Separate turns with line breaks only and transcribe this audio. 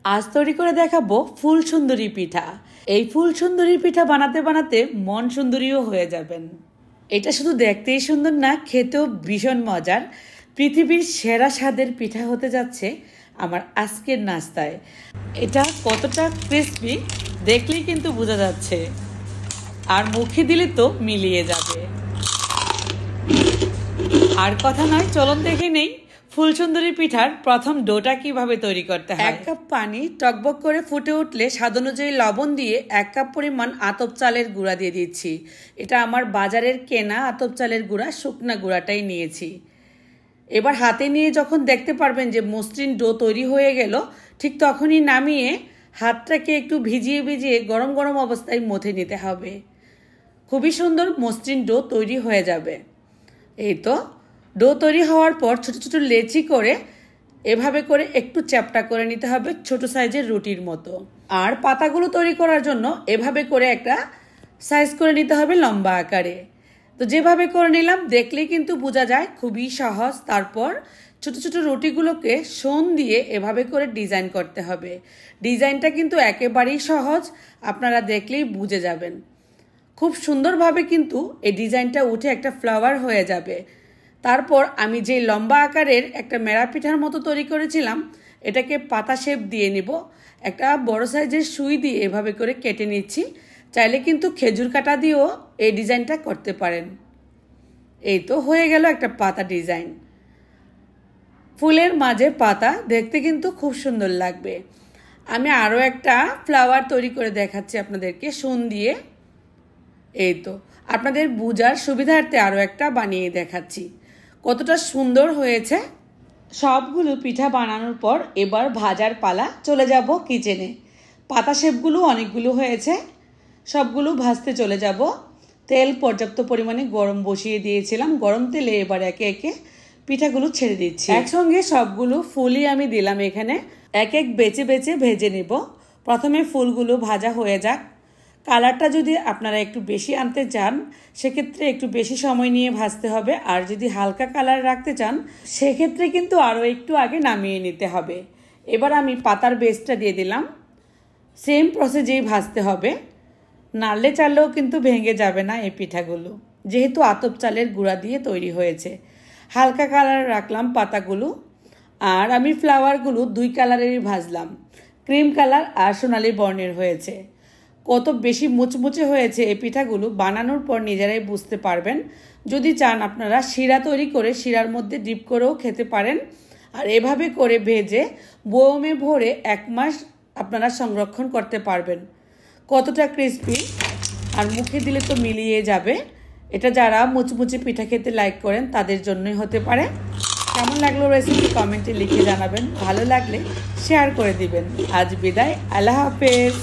আজ তৈরি করে দেখাবো ফুল সুন্দরী পিঠা। এই ফুল সুন্দরী পিঠা বানাতে বানাতে মন সুন্দরীও হয়ে যাবেন। এটা শুধু দেখতেই সুন্দর না, খেতেও ভীষণ মজার। পৃথিবীর সেরা স্বাদের পিঠা হতে যাচ্ছে আমার আজকের নাস্তায়। এটা কতটা ক্রিস্পি দেখলেই কিন্তু বোঝা যাচ্ছে, আর মুখে দিলে তো মিলিয়ে যাবে। আর কথা নয়, চলুন দেখে নেই ফুল সুন্দরী পিঠার প্রথম ডোটা কিভাবে তৈরি করতে হয়। 1 কাপ পানি টকবক করে ফুটে উঠলে স্বাদ অনুযায়ী লবণ দিয়ে 1 কাপ পরিমাণ আতপ চালের গুঁড়া দিয়ে দিচ্ছি। এটা আমার বাজারের কেনা আতপ চালের গুঁড়া, শুকনা গুঁড়াটাই নিয়েছি। এবার হাতে নিয়ে যখন দেখতে পারবেন যে মসৃণ ডো তৈরি হয়ে গেল, ঠিক তখনই নামিয়ে হাতটাকে একটু ভিজিয়ে ভিজিয়ে গরম গরম অবস্থায় মথে নিতে হবে। খুবই সুন্দর মসৃণ ডো তৈরি হয়ে যাবে। এই তো ডো তৈরি হওয়ার পর ছোট ছোট লেচি করে এভাবে করে একটু চ্যাপটা করে নিতে হবে, ছোট সাইজের রুটির মতো। আর পাতাগুলো তৈরি করার জন্য এভাবে করে একটা সাইজ করে নিতে হবে লম্বা আকারে। তো যেভাবে করে নিলাম দেখলেই কিন্তু বোঝা যায় খুবই সহজ। তারপর ছোট ছোট রুটিগুলোকে শোন দিয়ে এভাবে করে ডিজাইন করতে হবে। ডিজাইনটা কিন্তু একেবারেই সহজ, আপনারা দেখলেই বুঝে যাবেন। খুব সুন্দরভাবে কিন্তু এই ডিজাইনটা উঠে একটা ফ্লাওয়ার হয়ে যাবে। তারপর আমি যে লম্বা আকারের একটা মেরা পিঠার মতো তৈরি করেছিলাম, এটাকে পাতা শেপ দিয়ে নিব। একটা বড় সাইজের সুই দিয়ে এভাবে করে কেটে নিচ্ছি। চাইলে কিন্তু খেজুর কাটা দিয়েও এই ডিজাইনটা করতে পারেন। এই তো হয়ে গেল একটা পাতা ডিজাইন। ফুলের মাঝে পাতা, দেখতে কিন্তু খুব সুন্দর লাগবে। আমি আরও একটা ফ্লাওয়ার তৈরি করে দেখাচ্ছি আপনাদেরকে শোন দিয়ে। এই তো আপনাদের বোঝার সুবিধার্থে আরও একটা বানিয়ে দেখাচ্ছি কতটা সুন্দর হয়েছে। সবগুলো পিঠা বানানোর পর এবার ভাজার পালা, চলে যাব কিচেনে। পাতা শেপগুলো অনেকগুলো হয়েছে, সবগুলো ভাজতে চলে যাব। তেল পর্যাপ্ত পরিমাণে গরম বসিয়ে দিয়েছিলাম। গরম তেলে এবার একে একে পিঠাগুলো ছেড়ে দিচ্ছি। একসঙ্গে সবগুলো ফুলই আমি দিলাম এখানে। এক এক বেছে বেছে ভেজে নেব। প্রথমে ফুলগুলো ভাজা হয়ে যাক। কালারটা যদি আপনারা একটু বেশি আনতে চান, সেক্ষেত্রে একটু বেশি সময় নিয়ে ভাজতে হবে। আর যদি হালকা কালার রাখতে চান, সেক্ষেত্রে কিন্তু আরও একটু আগে নামিয়ে নিতে হবে। এবার আমি পাতার বেসটা দিয়ে দিলাম। সেম প্রসেসেই ভাজতে হবে, নাড়লে চাললেও কিন্তু ভেঙে যাবে না এই পিঠাগুলো, যেহেতু আতপ চালের গুঁড়া দিয়ে তৈরি হয়েছে। হালকা কালার রাখলাম পাতাগুলো। আর আমি ফ্লাওয়ারগুলো 2 কালারেরই ভাজলাম, ক্রিম কালার আর সোনালি বর্ণের হয়েছে। কত বেশি মুচমুচে হয়েছে এই পিঠাগুলো, বানানোর পর নিজেরাই বুঝতে পারবেন। যদি চান আপনারা শিরা তৈরি করে শিরার মধ্যে ডিপ করেও খেতে পারেন। আর এভাবে করে ভেজে বয়মে ভরে 1 মাস আপনারা সংরক্ষণ করতে পারবেন। কতটা ক্রিস্পি, আর মুখে দিলে তো মিলিয়ে যাবে। এটা যারা মুচমুচে পিঠা খেতে লাইক করেন তাদের জন্যই হতে পারে। কেমন লাগলো রেসিপি কমেন্টে লিখে জানাবেন। ভালো লাগলে শেয়ার করে দিবেন। আজ বিদায়, আল্লাহ হাফেজ।